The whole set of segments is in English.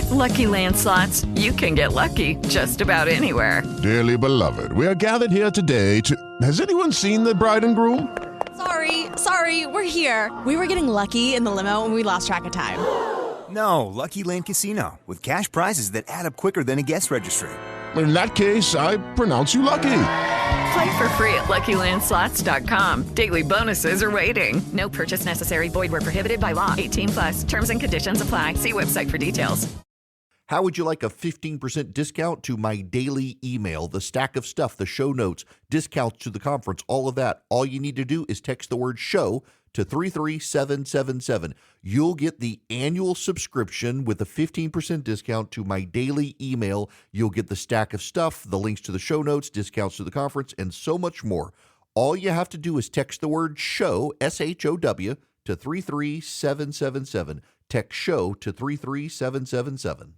With Lucky Land Slots, you can get lucky just about anywhere. Dearly beloved, we are gathered here today to... Has anyone seen the bride and groom? Sorry, we're here. We were getting lucky in the limo and we lost track of time. No, Lucky Land Casino, with cash prizes that add up quicker than a guest registry. In that case, I pronounce you lucky. Play for free at LuckyLandSlots.com. Daily bonuses are waiting. No purchase necessary. Void where prohibited by law. 18+. Terms and conditions apply. See website for details. How would you like a 15% discount to my daily email, the stack of stuff, the show notes, discounts to the conference, all of that? All you need to do is text the word show to 33777. You'll get the annual subscription with a 15% discount to my daily email. You'll get the stack of stuff, the links to the show notes, discounts to the conference, and so much more. All you have to do is text the word show, SHOW, to 33777. Text show to 33777.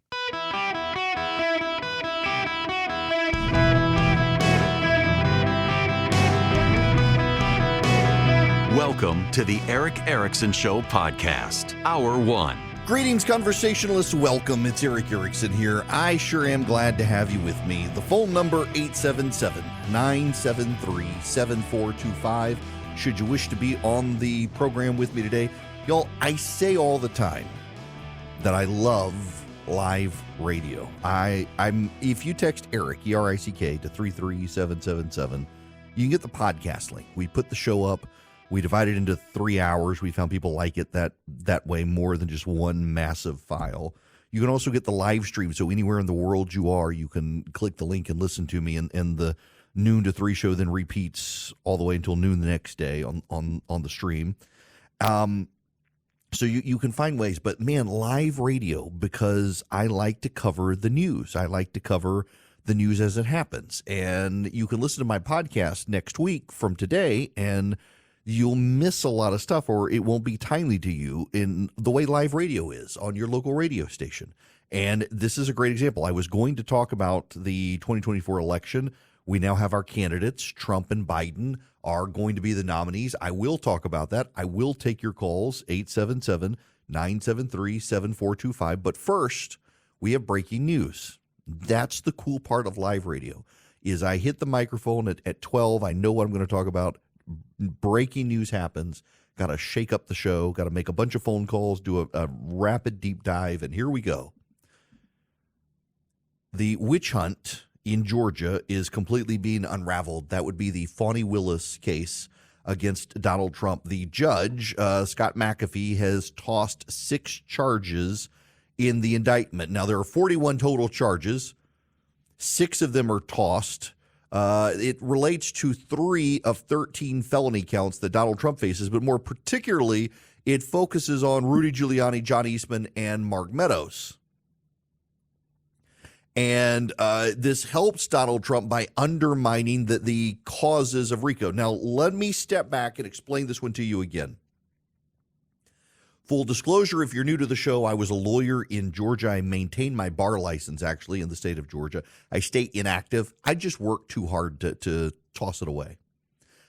Welcome to the Eric Erickson Show podcast, Hour 1. Greetings, conversationalists. Welcome. It's Eric Erickson here. I sure am glad to have you with me. The phone number, 877-973-7425. Should you wish to be on the program with me today. Y'all, I say all the time that I love live radio. I'm if you text Eric, E-R-I-C-K, to 33777, you can get the podcast link. We put the show up. We divide it into 3 hours. We found people like it that way more than just one massive file. You can also get the live stream. So anywhere in the world you are, you can click the link and listen to me. And the noon to 3 show then repeats all the way until noon the next day on the stream. So you can find ways. But, man, live radio, because I like to cover the news. I like to cover the news as it happens. And you can listen to my podcast next week from today, and you'll miss a lot of stuff, or it won't be timely to you in the way live radio is on your local radio station. And this is a great example. I was going to talk about the 2024 election. We now have our candidates. Trump and Biden are going to be the nominees. I will talk about that. I will take your calls, 877-973-7425. But first, we have breaking news. That's the cool part of live radio, is I hit the microphone at 12. I know what I'm going to talk about. Breaking news happens. Got to shake up the show. Got to make a bunch of phone calls, do a rapid deep dive, and here we go. The witch hunt in Georgia is completely being unraveled. That would be the Fani Willis case against Donald Trump. The judge, Scott McAfee, has tossed 6 charges in the indictment. Now, there are 41 total charges. 6 of them are tossed. It relates to 3 of 13 felony counts that Donald Trump faces, but more particularly, it focuses on Rudy Giuliani, John Eastman, and Mark Meadows. And this helps Donald Trump by undermining the causes of RICO. Now, let me step back and explain this one to you again. Full disclosure, if you're new to the show, I was a lawyer in Georgia. I maintained my bar license, actually, in the state of Georgia. I stay inactive. I just work too hard to toss it away.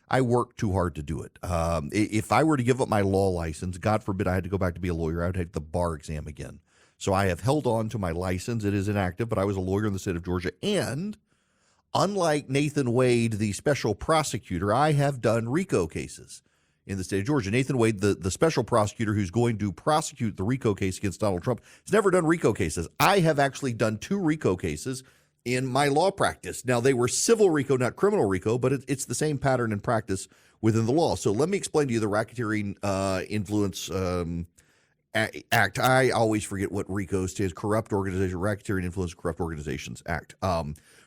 I work too hard to do it. If I were to give up my law license, God forbid I had to go back to be a lawyer, I would take the bar exam again. So I have held on to my license. It is inactive, but I was a lawyer in the state of Georgia. And unlike Nathan Wade, the special prosecutor, I have done RICO cases in the state of Georgia. Nathan Wade, the special prosecutor who's going to prosecute the RICO case against Donald Trump, has never done RICO cases. I have actually done 2 RICO cases in my law practice. Now, they were civil RICO, not criminal RICO, but it's the same pattern and practice within the law. So let me explain to you the Racketeering Influence Act. I always forget what RICO stands, Corrupt Organization, Racketeering Influence Corrupt Organizations Act.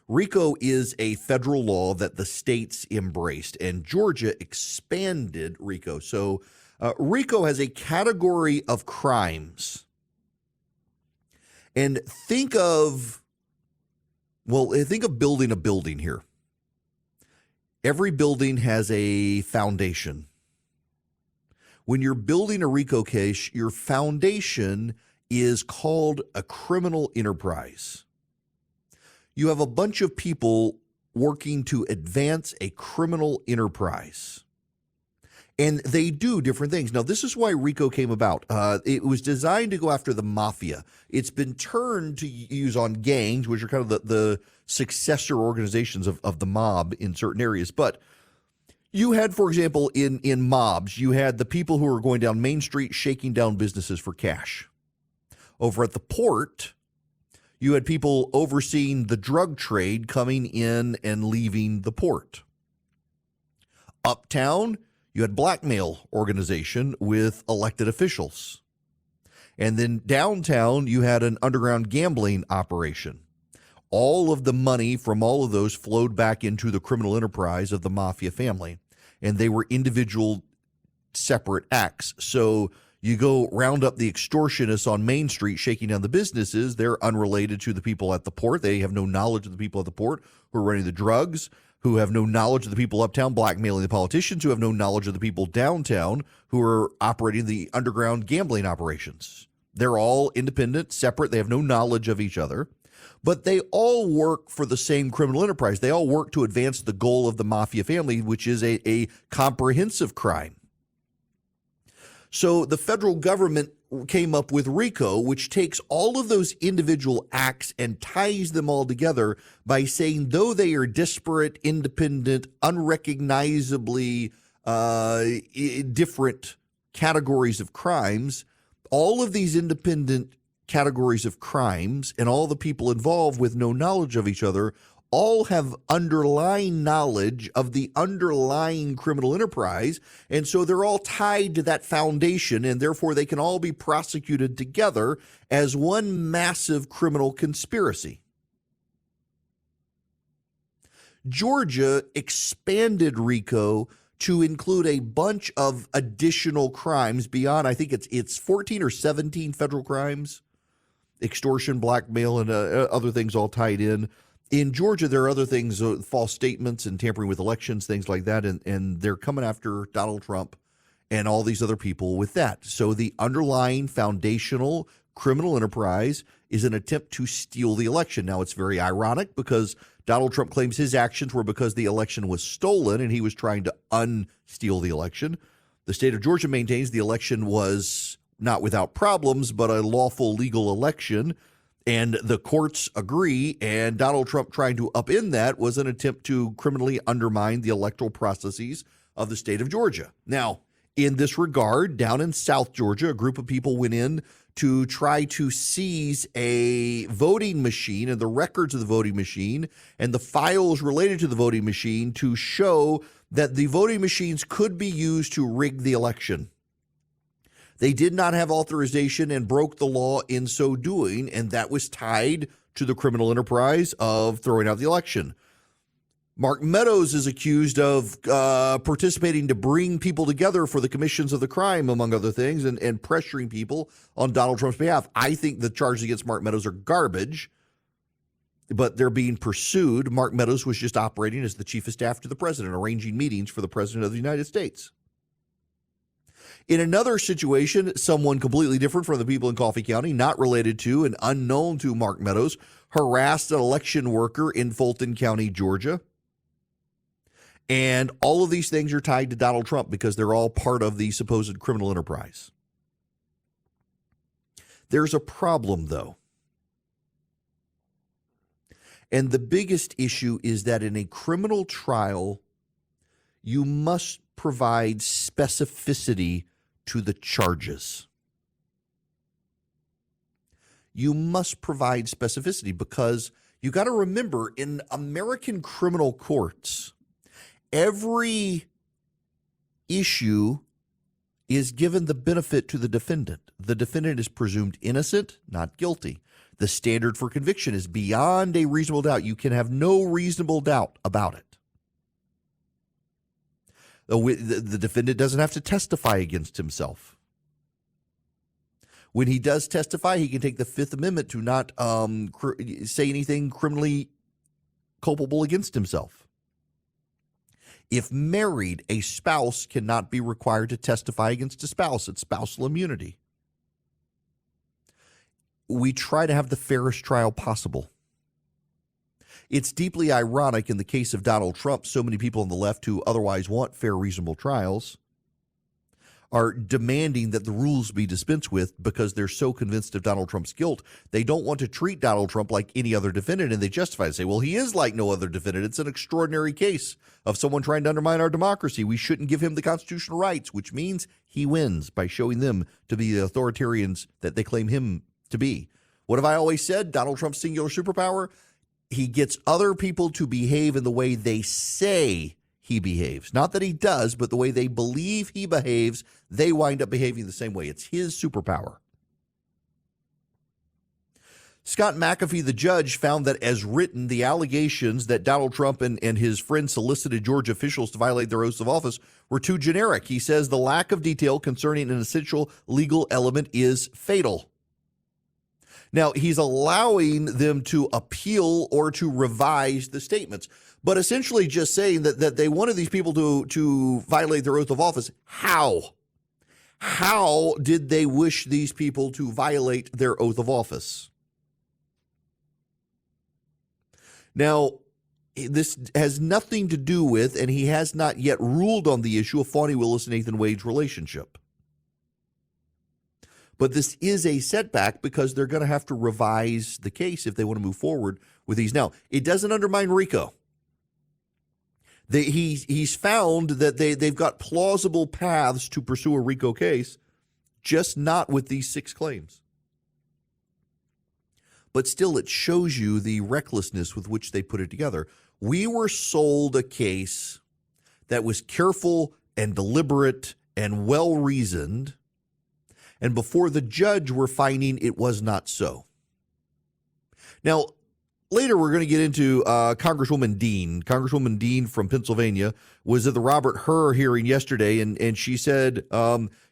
RICO is a federal law that the states embraced, and Georgia expanded RICO. So RICO has a category of crimes. And think of building a building here. Every building has a foundation. When you're building a RICO case, your foundation is called a criminal enterprise. You have a bunch of people working to advance a criminal enterprise. And they do different things. Now, this is why RICO came about. It was designed to go after the mafia. It's been turned to use on gangs, which are kind of the successor organizations of the mob in certain areas. But you had, for example, in mobs, you had the people who were going down Main Street shaking down businesses for cash. Over at the port, you had people overseeing the drug trade coming in and leaving the port. Uptown, you had blackmail organization with elected officials. And then downtown, you had an underground gambling operation. All of the money from all of those flowed back into the criminal enterprise of the mafia family, and they were individual separate acts. So you go round up the extortionists on Main Street shaking down the businesses. They're unrelated to the people at the port. They have no knowledge of the people at the port who are running the drugs, who have no knowledge of the people uptown blackmailing the politicians, who have no knowledge of the people downtown who are operating the underground gambling operations. They're all independent, separate. They have no knowledge of each other. But they all work for the same criminal enterprise. They all work to advance the goal of the mafia family, which is a comprehensive crime. So the federal government came up with RICO, which takes all of those individual acts and ties them all together by saying, though they are disparate, independent, unrecognizably different categories of crimes, all of these independent categories of crimes and all the people involved with no knowledge of each other all have underlying knowledge of the underlying criminal enterprise. And so they're all tied to that foundation, and therefore they can all be prosecuted together as one massive criminal conspiracy. Georgia expanded RICO to include a bunch of additional crimes beyond, I think it's 14 or 17 federal crimes. Extortion, blackmail, and other things all tied in. In Georgia, there are other things, false statements and tampering with elections, things like that, and they're coming after Donald Trump and all these other people with that. So the underlying foundational criminal enterprise is an attempt to steal the election. Now, it's very ironic because Donald Trump claims his actions were because the election was stolen and he was trying to unsteal the election. The state of Georgia maintains the election was not without problems, but a lawful legal election, and the courts agree, and Donald Trump trying to upend that was an attempt to criminally undermine the electoral processes of the state of Georgia. Now, in this regard, down in South Georgia, a group of people went in to try to seize a voting machine and the records of the voting machine and the files related to the voting machine to show that the voting machines could be used to rig the election. They did not have authorization and broke the law in so doing, and that was tied to the criminal enterprise of throwing out the election. Mark Meadows is accused of participating to bring people together for the commissions of the crime, among other things, and pressuring people on Donald Trump's behalf. I think the charges against Mark Meadows are garbage, but they're being pursued. Mark Meadows was just operating as the chief of staff to the president, arranging meetings for the president of the United States. In another situation, someone completely different from the people in Coffee County, not related to and unknown to Mark Meadows, harassed an election worker in Fulton County, Georgia. And all of these things are tied to Donald Trump because they're all part of the supposed criminal enterprise. There's a problem, though. And the biggest issue is that in a criminal trial, you must provide specificity to the charges. You must provide specificity because you got to remember, in American criminal courts, every issue is given the benefit to the defendant. The defendant is presumed innocent, not guilty. The standard for conviction is beyond a reasonable doubt. You can have no reasonable doubt about it. The defendant doesn't have to testify against himself. When he does testify, he can take the Fifth Amendment to not say anything criminally culpable against himself. If married, a spouse cannot be required to testify against a spouse. It's spousal immunity. We try to have the fairest trial possible. It's deeply ironic in the case of Donald Trump, so many people on the left who otherwise want fair, reasonable trials are demanding that the rules be dispensed with because they're so convinced of Donald Trump's guilt. They don't want to treat Donald Trump like any other defendant, and they justify it. Say, well, he is like no other defendant. It's an extraordinary case of someone trying to undermine our democracy. We shouldn't give him the constitutional rights, which means he wins by showing them to be the authoritarians that they claim him to be. What have I always said? Donald Trump's singular superpower? He gets other people to behave in the way they say he behaves. Not that he does, but the way they believe he behaves, they wind up behaving the same way. It's his superpower. Scott McAfee, the judge, found that as written, the allegations that Donald Trump and his friends solicited Georgia officials to violate their oaths of office were too generic. He says the lack of detail concerning an essential legal element is fatal. Now, he's allowing them to appeal or to revise the statements, but essentially just saying that they wanted these people to violate their oath of office. How? How did they wish these people to violate their oath of office? Now, this has nothing to do with, and he has not yet ruled on the issue of Fani Willis and Nathan Wade's relationship. But this is a setback because they're going to have to revise the case if they want to move forward with these. Now, it doesn't undermine RICO. He's found that they've got plausible paths to pursue a RICO case, just not with these 6 claims. But still, it shows you the recklessness with which they put it together. We were sold a case that was careful and deliberate and well-reasoned, and before the judge, we're finding it was not so. Now, later we're going to get into Congresswoman Dean. Congresswoman Dean from Pennsylvania was at the Robert Hur hearing yesterday, and she said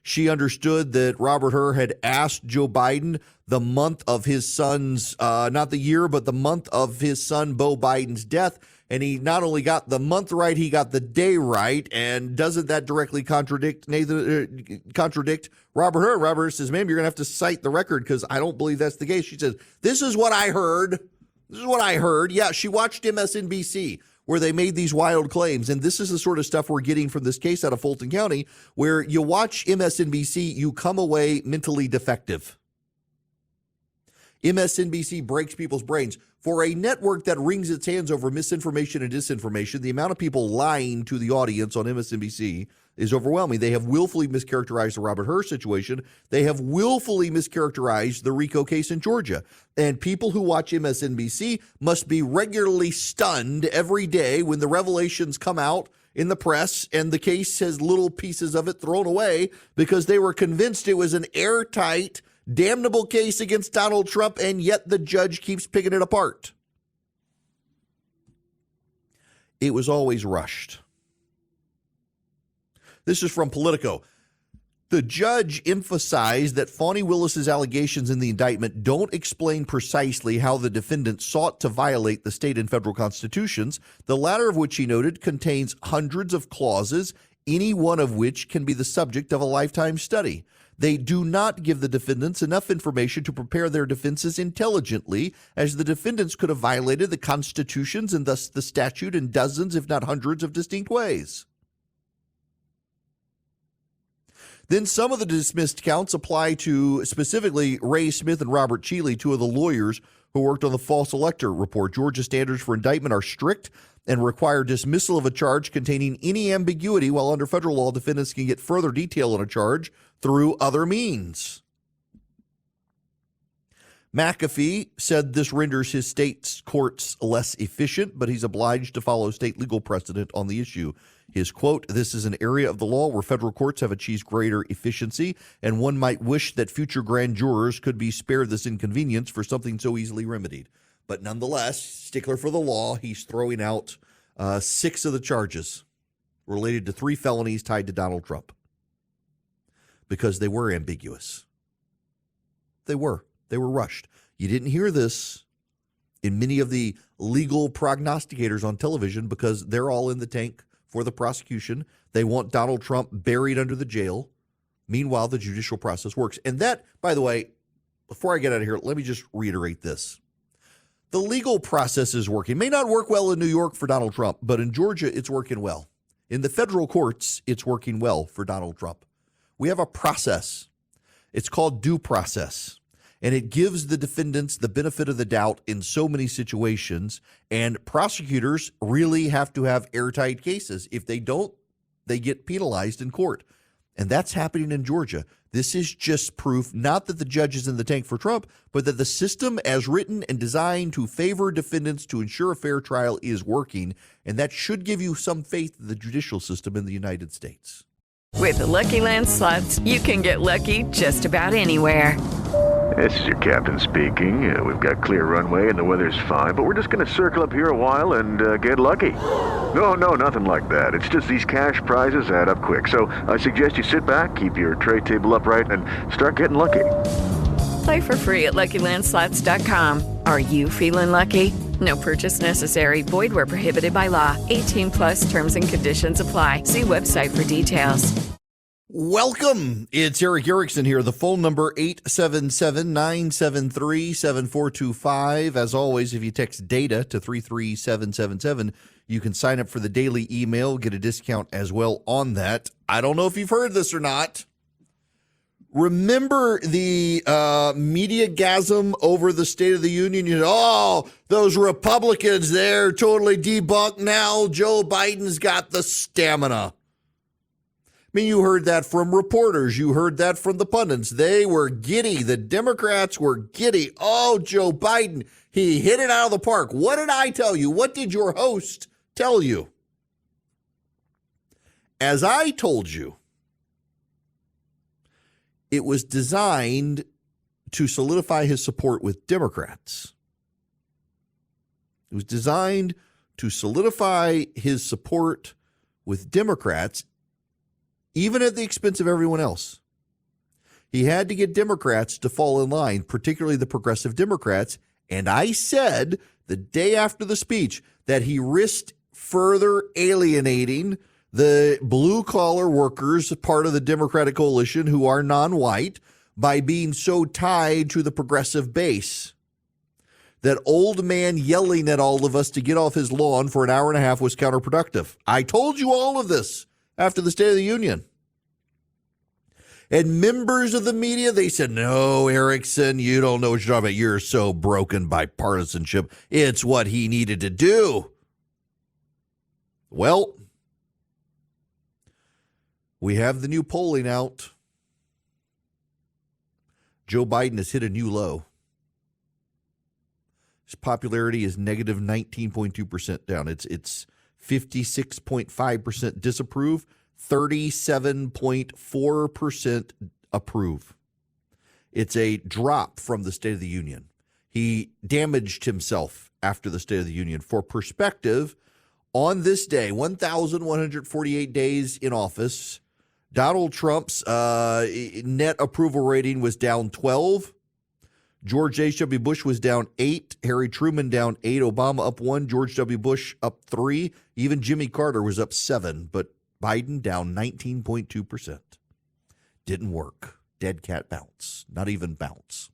she understood that Robert Hur had asked Joe Biden the month of his son's, not the year, but the month of his son Beau Biden's death. And he not only got the month right, he got the day right. And doesn't that directly contradict Robert Hur? Robert Hur says, ma'am, you're going to have to cite the record because I don't believe that's the case. She says, this is what I heard. This is what I heard. Yeah, she watched MSNBC where they made these wild claims. And this is the sort of stuff we're getting from this case out of Fulton County, where you watch MSNBC, you come away mentally defective. MSNBC breaks people's brains. For a network that wrings its hands over misinformation and disinformation, the amount of people lying to the audience on MSNBC is overwhelming. They have willfully mischaracterized the Robert Hur situation. They have willfully mischaracterized the RICO case in Georgia. And people who watch MSNBC must be regularly stunned every day when the revelations come out in the press and the case has little pieces of it thrown away because they were convinced it was an airtight, damnable case against Donald Trump, and yet the judge keeps picking it apart. It was always rushed. This is from Politico. The judge emphasized that Fani Willis's allegations in the indictment don't explain precisely how the defendant sought to violate the state and federal constitutions, the latter of which, he noted, contains hundreds of clauses, any one of which can be the subject of a lifetime study. They do not give the defendants enough information to prepare their defenses intelligently, as the defendants could have violated the constitutions and thus the statute in dozens, if not hundreds, of distinct ways. Then some of the dismissed counts apply to specifically Ray Smith and Robert Cheeley, 2 of the lawyers who worked on the false elector report. Georgia standards for indictment are strict and require dismissal of a charge containing any ambiguity, while under federal law, defendants can get further detail on a charge through other means. McAfee said this renders his state's courts less efficient, but he's obliged to follow state legal precedent on the issue. His quote, "This is an area of the law where federal courts have achieved greater efficiency, and one might wish that future grand jurors could be spared this inconvenience for something so easily remedied." But nonetheless, stickler for the law, he's throwing out 6 of the charges related to 3 felonies tied to Donald Trump because they were ambiguous. They were rushed. You didn't hear this in many of the legal prognosticators on television because they're all in the tank for the prosecution. They want Donald Trump buried under the jail. Meanwhile, the judicial process works. And that, by the way, before I get out of here, let me just reiterate this. The legal process is working. It may not work well in New York for Donald Trump, but in Georgia, it's working well. In the federal courts, it's working well for Donald Trump. We have a process. It's called due process. And it gives the defendants the benefit of the doubt in so many situations. And prosecutors really have to have airtight cases. If they don't, they get penalized in court. And that's happening in Georgia. This is just proof, not that the judge is in the tank for Trump, but that the system as written and designed to favor defendants to ensure a fair trial is working. And that should give you some faith in the judicial system in the United States. With the Lucky Land Slots, you can get lucky just about anywhere. This is your captain speaking. We've got clear runway and the weather's fine, but we're just going to circle up here a while and get lucky. No, nothing like that. It's just these cash prizes add up quick. So I suggest you sit back, keep your tray table upright, and start getting lucky. Play for free at LuckyLandSlots.com. Are you feeling lucky? No purchase necessary. Void where prohibited by law. 18+ terms and conditions apply. See website for details. Welcome. It's Eric Erickson here. The phone number 877-973-7425. As always, if you text DATA to 33777, you can sign up for the daily email, get a discount as well on that. I don't know if you've heard this or not. Remember the media-gasm over the State of the Union? You know, those Republicans, they're totally debunked now. Joe Biden's got the stamina. I mean, you heard that from reporters. You heard that from the pundits. They were giddy. The Democrats were giddy. Oh, Joe Biden, he hit it out of the park. What did I tell you? What did your host tell you? As I told you, it was designed to solidify his support with Democrats. It was designed to solidify his support with Democrats, even at the expense of everyone else. He had to get Democrats to fall in line, particularly the progressive Democrats. And I said the day after the speech that he risked further alienating the blue-collar workers, part of the Democratic coalition who are non-white, by being so tied to the progressive base. That old man yelling at all of us to get off his lawn for an hour and a half was counterproductive. I told you all of this after the State of the Union. And members of the media, they said, no, Erickson, you don't know what you're talking about. You're so broken by partisanship. It's what he needed to do. Well, we have the new polling out. Joe Biden has hit a new low. His popularity is negative 19.2% down. It's 56.5% disapprove, 37.4% approve. It's a drop from the State of the Union. He damaged himself after the State of the Union. For perspective, on this day, 1,148 days in office, Donald Trump's net approval rating was down 12. George H.W. Bush was down 8. Harry Truman down 8. Obama up 1. George W. Bush up 3. Even Jimmy Carter was up 7. But Biden down 19.2%. Didn't work. Dead cat bounce. Not even bounce.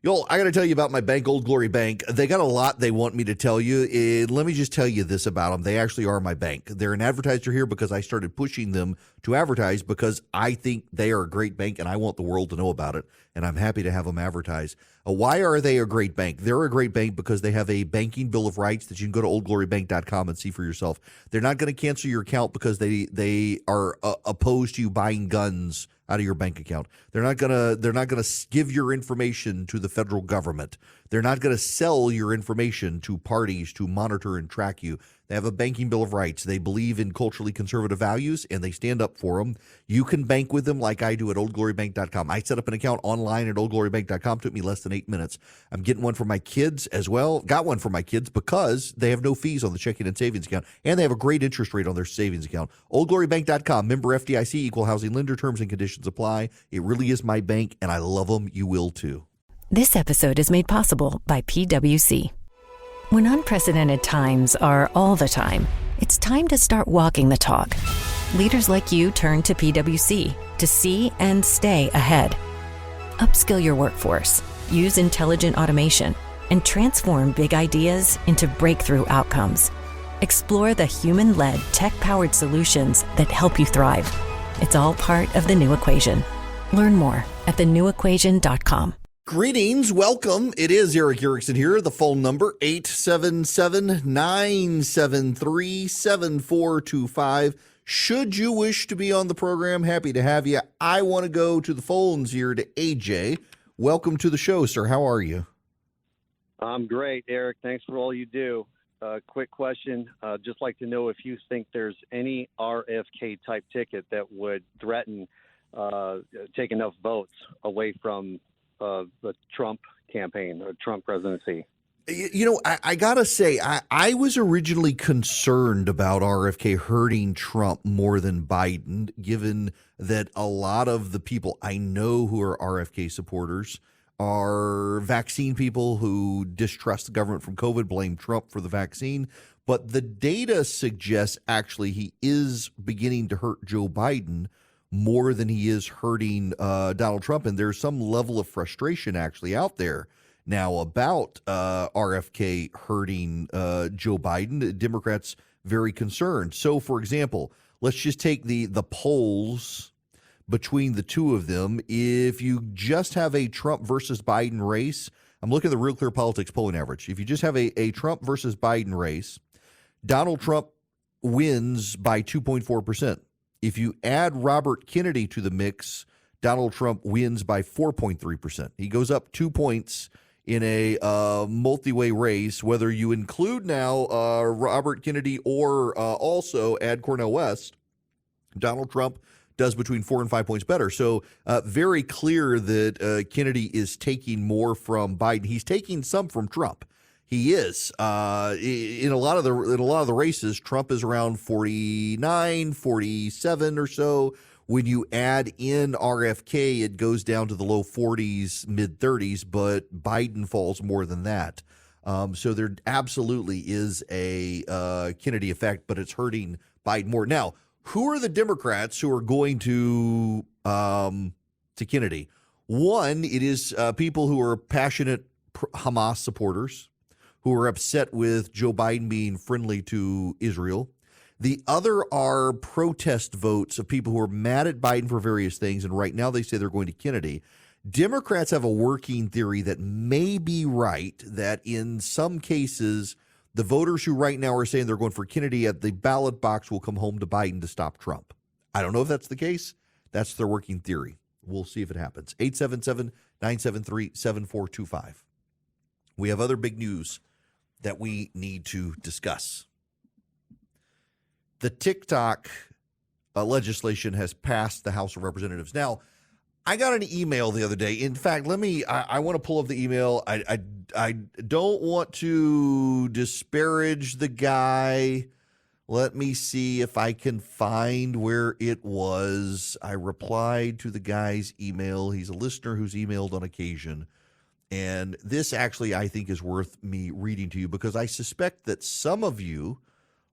Yo, I got to tell you about my bank, Old Glory Bank. They got a lot they want me to tell you. Let me just tell you this about them. They actually are my bank. They're an advertiser here because I started pushing them to advertise because I think they are a great bank and I want the world to know about it. And I'm happy to have them advertise. Why are they a great bank? They're a great bank because they have a banking bill of rights that you can go to oldglorybank.com and see for yourself. They're not going to cancel your account because they are opposed to you buying guns out of your bank account. They're not gonna give your information to the federal government. They're not going to sell your information to parties to monitor and track you. They have a banking bill of rights. They believe in culturally conservative values, and they stand up for them. You can bank with them like I do at oldglorybank.com. I set up an account online at oldglorybank.com. Took me less than 8 minutes. I'm getting one for my kids as well. Got one for my kids because they have no fees on the checking and savings account, and they have a great interest rate on their savings account. Oldglorybank.com. Member FDIC, equal housing lender. Terms and conditions apply. It really is my bank, and I love them. You will too. This episode is made possible by PwC. When unprecedented times are all the time, it's time to start walking the talk. Leaders like you turn to PwC to see and stay ahead. Upskill your workforce, use intelligent automation, and transform big ideas into breakthrough outcomes. Explore the human-led, tech-powered solutions that help you thrive. It's all part of The New Equation. Learn more at thenewequation.com. Greetings, welcome. It is Eric Erickson here. The phone number 877-973-7425. Should you wish to be on the program, happy to have you. I want to go to the phones here to AJ. Welcome to the show, sir. How are you? I'm great, Eric. Thanks for all you do. Quick question. Just like to know if you think there's any RFK type ticket that would threaten take enough votes away from the Trump campaign or Trump presidency. You know, I got to say, I was originally concerned about RFK hurting Trump more than Biden, given that a lot of the people I know who are RFK supporters are vaccine people who distrust the government from COVID, blame Trump for the vaccine. But the data suggests actually he is beginning to hurt Joe Biden more than he is hurting Donald Trump. And there's some level of frustration actually out there now about RFK hurting Joe Biden. Democrats very concerned. So, for example, let's just take the polls between the two of them. If you just have a Trump versus Biden race, I'm looking at the Real Clear Politics polling average. If you just have a Trump versus Biden race, Donald Trump wins by 2.4%. If you add Robert Kennedy to the mix, Donald Trump wins by 4.3%. He goes up 2 points in a multi-way race, whether you include now Robert Kennedy or also add Cornel West. Donald Trump does between 4 and 5 points better. So very clear that Kennedy is taking more from Biden. He's taking some from Trump. He is in a lot of the races. Trump is around 49, 47 or so. When you add in RFK, it goes down to the low 40s, mid 30s, but Biden falls more than that. So there absolutely is a Kennedy effect, but it's hurting Biden more. Now, who are the Democrats who are going to Kennedy? One, it is people who are passionate Hamas supporters who are upset with Joe Biden being friendly to Israel. The other are protest votes of people who are mad at Biden for various things, and right now they say they're going to Kennedy. Democrats have a working theory that may be right, that in some cases, the voters who right now are saying they're going for Kennedy at the ballot box will come home to Biden to stop Trump. I don't know if that's the case. That's their working theory. We'll see if it happens. 877-973-7425. We have other big news that we need to discuss. The TikTok legislation has passed the House of Representatives. Now, I got an email the other day. In fact, I want to pull up the email. I don't want to disparage the guy. Let me see if I can find where it was. I replied to the guy's email. He's a listener who's emailed on occasion. And this actually, I think, is worth me reading to you because I suspect that some of you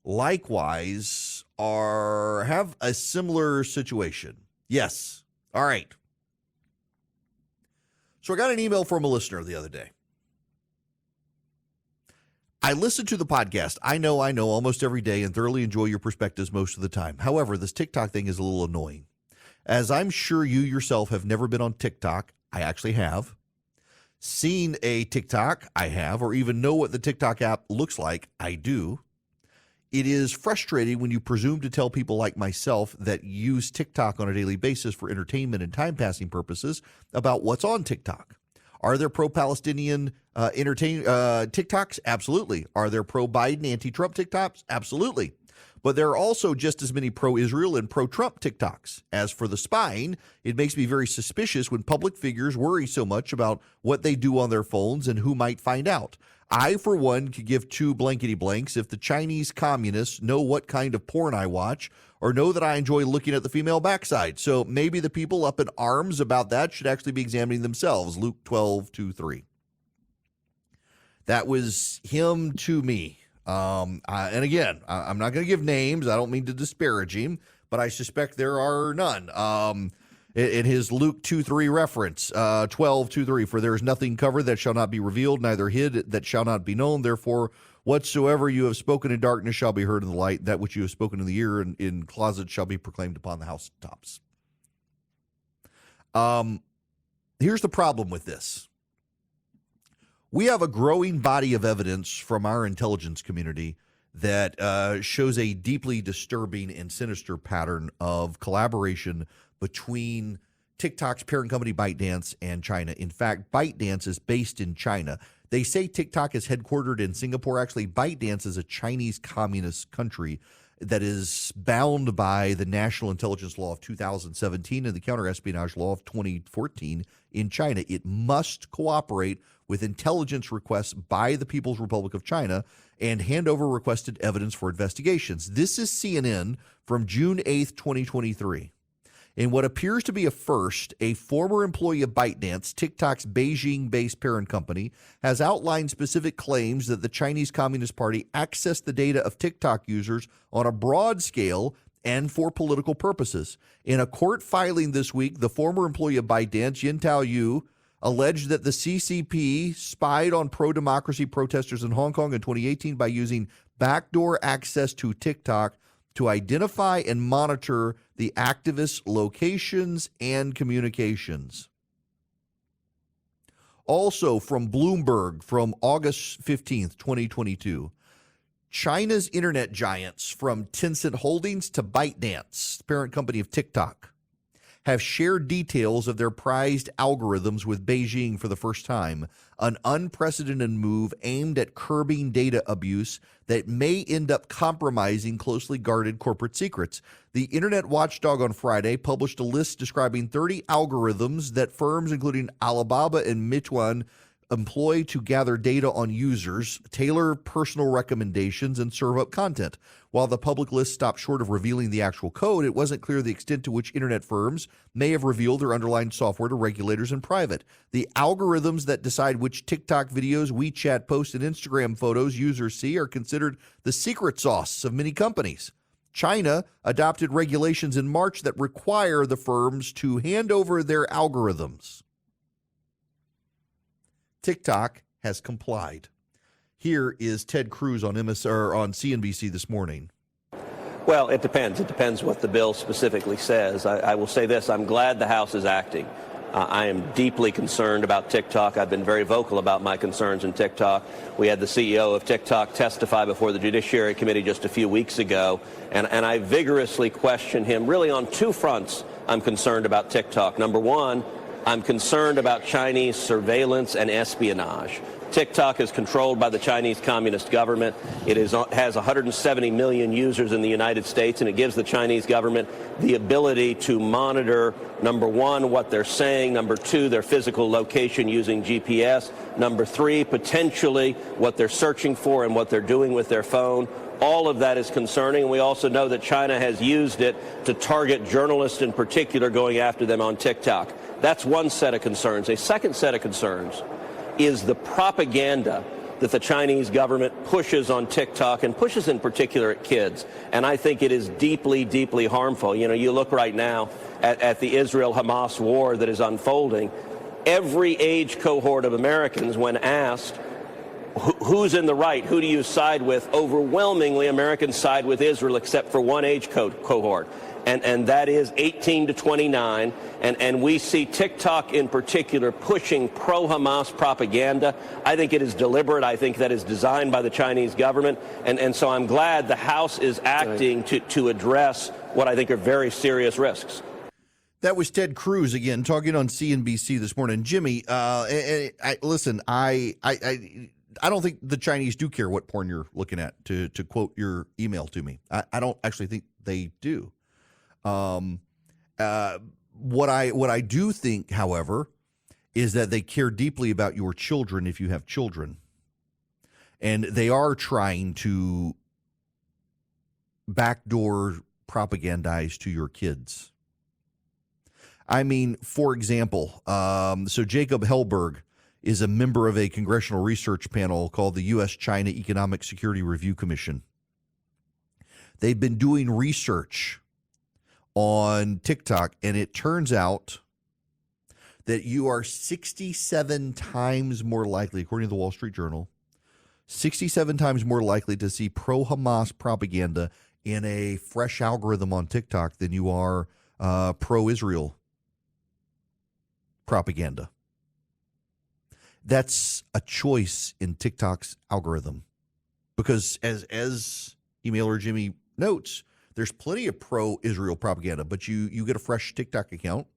likewise have a similar situation. Yes. All right. So I got an email from a listener the other day. I listen to the podcast. I know almost every day and thoroughly enjoy your perspectives most of the time. However, this TikTok thing is a little annoying. As I'm sure you yourself have never been on TikTok, I actually have. Seen a TikTok, I have, or even know what the TikTok app looks like, I do. It is frustrating when you presume to tell people like myself that use TikTok on a daily basis for entertainment and time-passing purposes about what's on TikTok. Are there pro-Palestinian TikToks? Absolutely. Are there pro-Biden, anti-Trump TikToks? Absolutely. But there are also just as many pro-Israel and pro-Trump TikToks. As for the spying, it makes me very suspicious when public figures worry so much about what they do on their phones and who might find out. I, for one, could give two blankety blanks if the Chinese communists know what kind of porn I watch or know that I enjoy looking at the female backside. So maybe the people up in arms about that should actually be examining themselves. Luke 12:2-3. That was him to me. And again, I'm not going to give names. I don't mean to disparage him, but I suspect there are none. In his Luke 2:3 reference, 12:2-3, for there is nothing covered that shall not be revealed, neither hid that shall not be known. Therefore, Whatsoever you have spoken in darkness shall be heard in the light. That which you have spoken in the ear and in closets shall be proclaimed upon the housetops. Here's the problem with this. We have a growing body of evidence from our intelligence community that shows a deeply disturbing and sinister pattern of collaboration between TikTok's parent company ByteDance and China. In fact, ByteDance is based in China. They say TikTok is headquartered in Singapore. Actually, ByteDance is a Chinese communist country that is bound by the National Intelligence Law of 2017 and the Counterespionage Law of 2014 in China. It must cooperate with intelligence requests by the People's Republic of China and hand over requested evidence for investigations. This is CNN from June 8th, 2023. In what appears to be a first, a former employee of ByteDance, TikTok's Beijing-based parent company, has outlined specific claims that the Chinese Communist Party accessed the data of TikTok users on a broad scale and for political purposes. In a court filing this week, the former employee of ByteDance, Yintao Yu, alleged that the CCP spied on pro-democracy protesters in Hong Kong in 2018 by using backdoor access to TikTok to identify and monitor the activists' locations and communications. Also from Bloomberg from August 15th, 2022, China's internet giants from Tencent Holdings to ByteDance, the parent company of TikTok, have shared details of their prized algorithms with Beijing for the first time, an unprecedented move aimed at curbing data abuse that may end up compromising closely guarded corporate secrets. The Internet Watchdog on Friday published a list describing 30 algorithms that firms including Alibaba and Meituan employ to gather data on users, tailor personal recommendations, and serve up content. While the public list stopped short of revealing the actual code, it wasn't clear the extent to which internet firms may have revealed their underlying software to regulators in private. The algorithms that decide which TikTok videos, WeChat posts, and Instagram photos users see are considered the secret sauce of many companies. China adopted regulations in March that require the firms to hand over their algorithms. TikTok has complied. Here is Ted Cruz on CNBC this morning. Well, it depends. It depends what the bill specifically says. I will say this. I'm glad the House is acting. I am deeply concerned about TikTok. I've been very vocal about my concerns in TikTok. We had the CEO of TikTok testify before the Judiciary Committee just a few weeks ago, and I vigorously question him really on two fronts. I'm concerned about TikTok. Number one, I'm concerned about Chinese surveillance and espionage. TikTok is controlled by the Chinese Communist government. It has 170 million users in the United States, and it gives the Chinese government the ability to monitor, number one, what they're saying, number two, their physical location using GPS, number three, potentially what they're searching for and what they're doing with their phone. All of that is concerning, and we also know that China has used it to target journalists in particular, going after them on TikTok. That's one set of concerns. A second set of concerns is the propaganda that the Chinese government pushes on TikTok and pushes in particular at kids. And I think it is deeply, deeply harmful. You know, you look right now at the Israel-Hamas war that is unfolding. Every age cohort of Americans, when asked, who's in the right, who do you side with, overwhelmingly Americans side with Israel except for one age cohort. And that is 18 to 29. And we see TikTok in particular pushing pro-Hamas propaganda. I think it is deliberate. I think that is designed by the Chinese government. And so I'm glad the House is acting to address what I think are very serious risks. That was Ted Cruz again talking on CNBC this morning. Jimmy, listen, I don't think the Chinese do care what porn you're looking at, to quote your email to me. I don't actually think they do. What I do think, however, is that they care deeply about your children if you have children. And they are trying to backdoor propagandize to your kids. I mean, for example, so Jacob Hellberg is a member of a congressional research panel called the U.S.-China Economic Security Review Commission. They've been doing research on TikTok, and it turns out that you are 67 times more likely, according to the Wall Street Journal, 67 times more likely to see pro-Hamas propaganda in a fresh algorithm on TikTok than you are pro-Israel propaganda. That's a choice in TikTok's algorithm. Because as emailer Jimmy notes, there's plenty of pro-Israel propaganda, but you get a fresh TikTok account,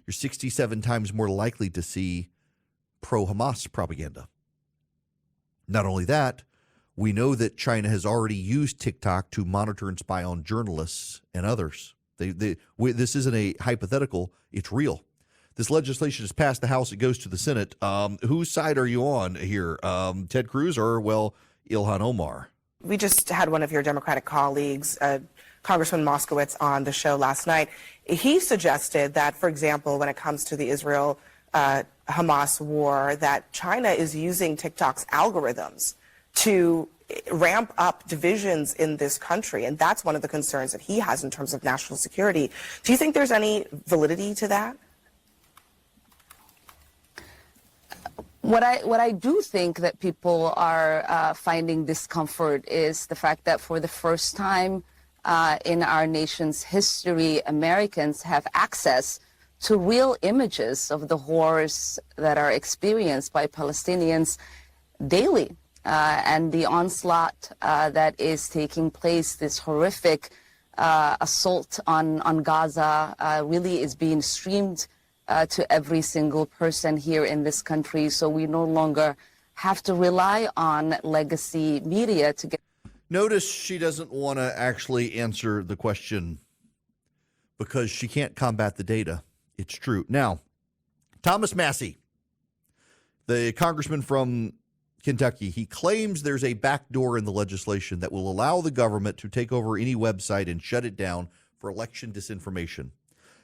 you're 67 times more likely to see pro-Hamas propaganda. Not only that, we know that China has already used TikTok to monitor and spy on journalists and others. This isn't a hypothetical, it's real. This legislation has passed the House, it goes to the Senate. Whose side are you on here? Ted Cruz or, well, Ilhan Omar? We just had one of your Democratic colleagues, Congressman Moskowitz, on the show last night. He suggested that, for example, when it comes to the Israel-Hamas war, that China is using TikTok's algorithms to ramp up divisions in this country, and that's one of the concerns that he has in terms of national security. Do you think there's any validity to that? What I do think that people are finding discomfort is the fact that for the first time in our nation's history, Americans have access to real images of the horrors that are experienced by Palestinians daily. And the onslaught that is taking place, this horrific assault on Gaza, really is being streamed to every single person here in this country. So we no longer have to rely on legacy media to get. Notice she doesn't want to actually answer the question because she can't combat the data. It's true. Now, Thomas Massie, the congressman from Kentucky, he claims there's a backdoor in the legislation that will allow the government to take over any website and shut it down for election disinformation.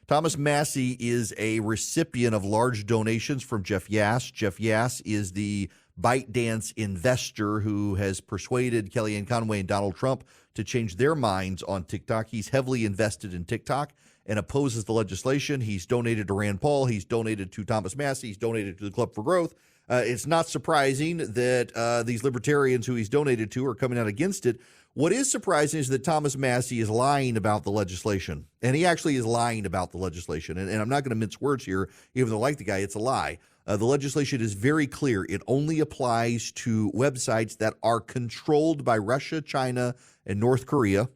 Thomas Massie is a recipient of large donations from Jeff Yass. Jeff Yass is the ByteDance investor who has persuaded Kellyanne Conway and Donald Trump to change their minds on TikTok. He's heavily invested in TikTok and opposes the legislation. He's donated to Rand Paul. He's donated to Thomas Massie. He's donated to the Club for Growth. It's not surprising that these libertarians who he's donated to are coming out against it. What is surprising is that Thomas Massie is lying about the legislation, and he actually is lying about the legislation. And I'm not going to mince words here, even though I like the guy, it's a lie. The legislation is very clear. It only applies to websites that are controlled by Russia, China, and North Korea.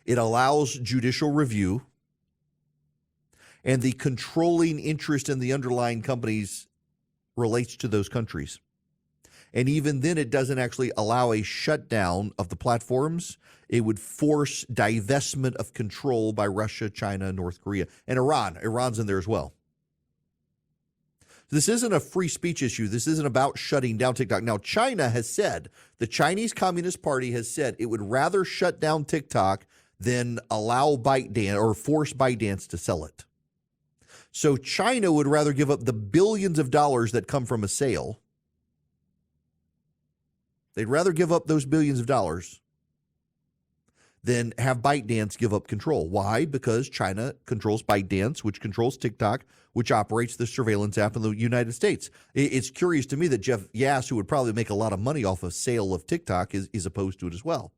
It allows judicial review, and the controlling interest in the underlying companies relates to those countries. And even then, it doesn't actually allow a shutdown of the platforms. It would force divestment of control by Russia, China, North Korea, and Iran. Iran's in there as well. This isn't a free speech issue. This isn't about shutting down TikTok. Now, China has said, the Chinese Communist Party has said it would rather shut down TikTok than allow ByteDance or force ByteDance to sell it. So China would rather give up the billions of dollars that come from a sale. They'd rather give up those billions of dollars than have ByteDance give up control. Why? Because China controls ByteDance, which controls TikTok, which operates the surveillance app in the United States. It's curious to me that Jeff Yass, who would probably make a lot of money off a sale of TikTok, is opposed to it as well.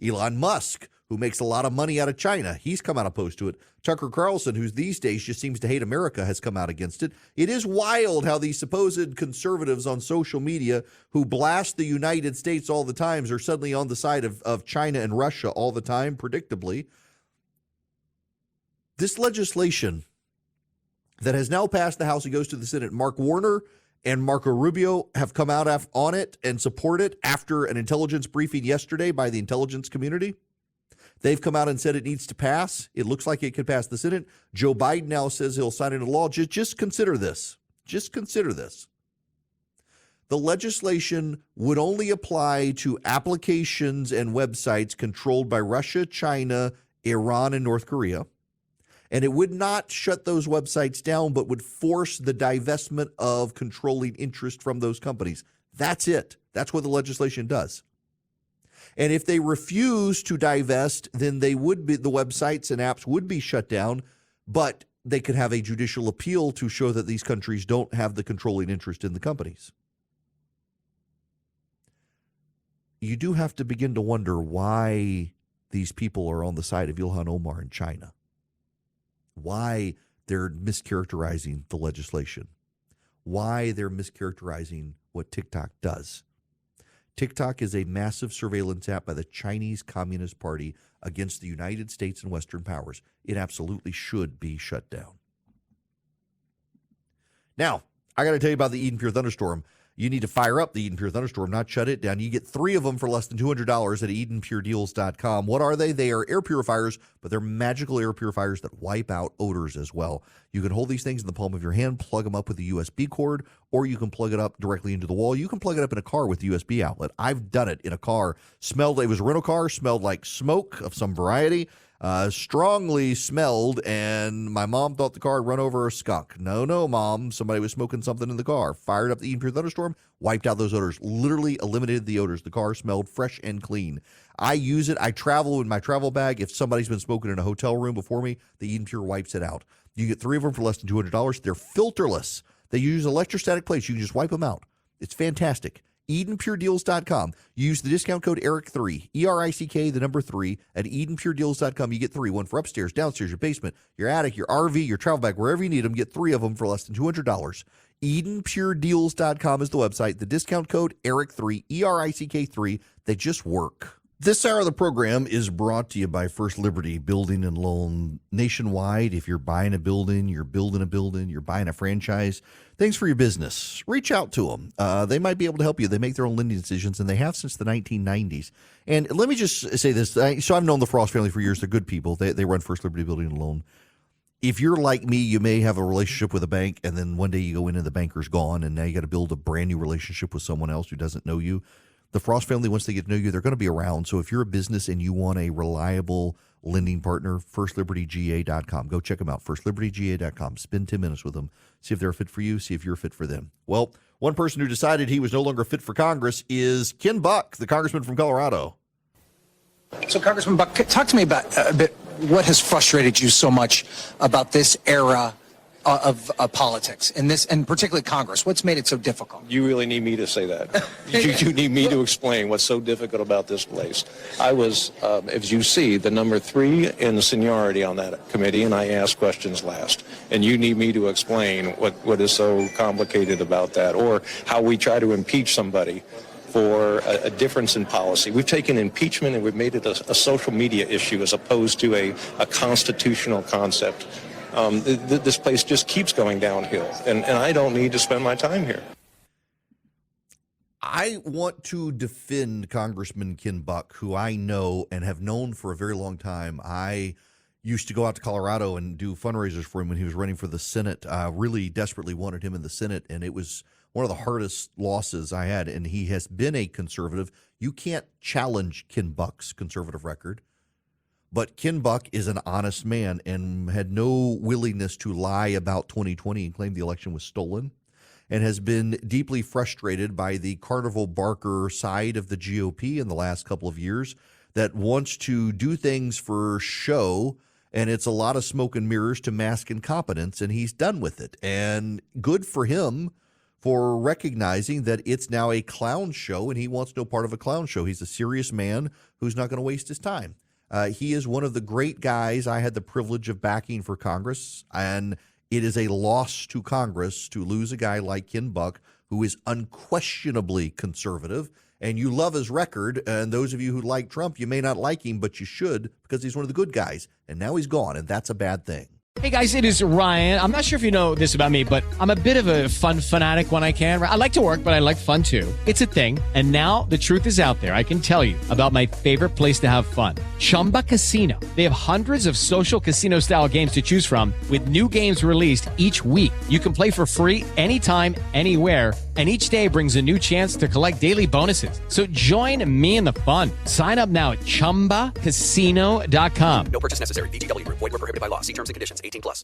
Elon Musk, who makes a lot of money out of China, he's come out opposed to it. Tucker Carlson, who these days just seems to hate America, has come out against it. It is wild how these supposed conservatives on social media who blast the United States all the time are suddenly on the side of China and Russia all the time, predictably. This legislation that has now passed the House and goes to the Senate, Mark Warner and Marco Rubio have come out on it and support it after an intelligence briefing yesterday by the intelligence community. They've come out and said it needs to pass. It looks like it could pass the Senate. Joe Biden now says he'll sign into law. Just consider this. Just consider this. The legislation would only apply to applications and websites controlled by Russia, China, Iran, and North Korea. And it would not shut those websites down, but would force the divestment of controlling interest from those companies. That's it. That's what the legislation does. And if they refuse to divest, then the websites and apps would be shut down, but they could have a judicial appeal to show that these countries don't have the controlling interest in the companies. you do have to begin to wonder why these people are on the side of Ilhan Omar in China, why they're mischaracterizing the legislation, why they're mischaracterizing what TikTok does. TikTok is a massive surveillance app by the Chinese Communist Party against the United States and Western powers. It absolutely should be shut down. Now, I got to tell you about the Eden Pure Thunderstorm. You need to fire up the Eden Pure Thunderstorm, not shut it down. You get 3 of them for less than $200 at EdenPureDeals.com. What are they? They are air purifiers, but they're magical air purifiers that wipe out odors as well. You can hold these things in the palm of your hand, plug them up with a USB cord, or you can plug it up directly into the wall. You can plug it up in a car with the USB outlet. I've done it in a car. It was a rental car, smelled like smoke of some variety. Strongly smelled, and my mom thought the car had run over a skunk. No, Mom. Somebody was smoking something in the car. Fired up the Eden Pure Thunderstorm, wiped out those odors, literally eliminated the odors. The car smelled fresh and clean. I use it. I travel in my travel bag. If somebody's been smoking in a hotel room before me, the Eden Pure wipes it out. You get 3 of them for less than $200. They're filterless. They use electrostatic plates. You can just wipe them out. It's fantastic. EdenPureDeals.com. Use the discount code ERIC3, ERICK, the number 3, at EdenPureDeals.com. You get 3, one for upstairs, downstairs, your basement, your attic, your RV, your travel bag, wherever you need them. Get 3 of them for less than $200. EdenPureDeals.com is the website. The discount code ERIC3, ERICK3. They just work. This hour of the program is brought to you by First Liberty Building and Loan nationwide. If you're buying a building, you're building a building, you're buying a franchise, things for your business, reach out to them. They might be able to help you. They make their own lending decisions, and they have since the 1990s. And let me just say this. So I've known the Frost family for years. They're good people. They run First Liberty Building and Loan. If you're like me, you may have a relationship with a bank, and then one day you go in and the banker's gone, and now you got to build a brand new relationship with someone else who doesn't know you. The Frost family, once they get to know you, they're going to be around. So if you're a business and you want a reliable lending partner, FirstLibertyGA.com. Go check them out, FirstLibertyGA.com. Spend 10 minutes with them. See if they're a fit for you. See if you're a fit for them. Well, one person who decided he was no longer fit for Congress is Ken Buck, the congressman from Colorado. So, Congressman Buck, talk to me about a bit what has frustrated you so much about this era of politics, and particularly Congress. What's made it so difficult? You really need me to say that. You need me to explain what's so difficult about this place. I was, as you see, the number 3 in seniority on that committee, and I asked questions last. And you need me to explain what is so complicated about that, or how we try to impeach somebody for a difference in policy. We've taken impeachment and we've made it a social media issue as opposed to a constitutional concept. This place just keeps going downhill, and I don't need to spend my time here. I want to defend Congressman Ken Buck, who I know and have known for a very long time. I used to go out to Colorado and do fundraisers for him when he was running for the Senate. Really desperately wanted him in the Senate, and it was one of the hardest losses I had, and he has been a conservative. You can't challenge Ken Buck's conservative record. But Ken Buck is an honest man and had no willingness to lie about 2020 and claim the election was stolen, and has been deeply frustrated by the carnival barker side of the GOP in the last couple of years that wants to do things for show, and it's a lot of smoke and mirrors to mask incompetence, and he's done with it. And good for him for recognizing that it's now a clown show, and he wants no part of a clown show. He's a serious man who's not going to waste his time. He is one of the great guys I had the privilege of backing for Congress, and it is a loss to Congress to lose a guy like Ken Buck, who is unquestionably conservative, and you love his record. And those of you who like Trump, you may not like him, but you should, because he's one of the good guys. And now he's gone, and that's a bad thing. Hey, guys, it is Ryan. I'm not sure if you know this about me, but I'm a bit of a fun fanatic when I can. I like to work, but I like fun, too. It's a thing. And now the truth is out there. I can tell you about my favorite place to have fun, Chumba Casino. They have hundreds of social casino-style games to choose from with new games released each week. You can play for free anytime, anywhere, and each day brings a new chance to collect daily bonuses. So join me in the fun. Sign up now at ChumbaCasino.com. No purchase necessary. VGW Group. Void where prohibited by law. See terms and conditions. 18+.